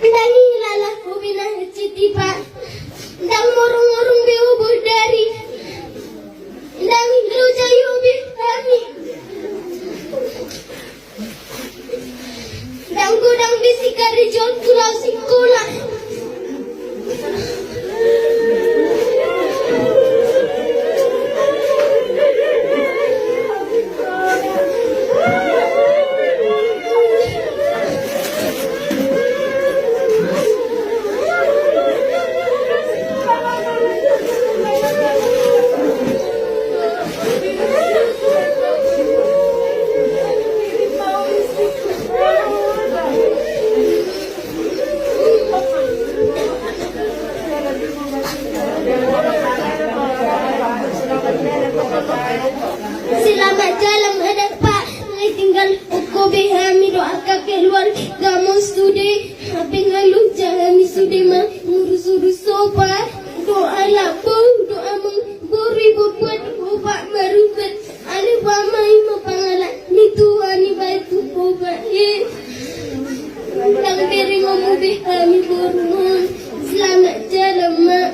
Ndangi lalah ko binahiciti pa. Ndang morong-morong biubol dari. Ndang luja yubi kami. Ndang gudang bisikari jol kurau singkula. Selamat jalan hadap Pak. Ngay tinggal uko behami doa keluar gamon studi. Habis lalu jalan studi mah ngurus-urus sopa. Doa lapo, doa menggori buat obat merubat. Ali pamai pangalan ni tua ni batu obat. Tang beri ngomu behami bormon. Selamat jalan mak.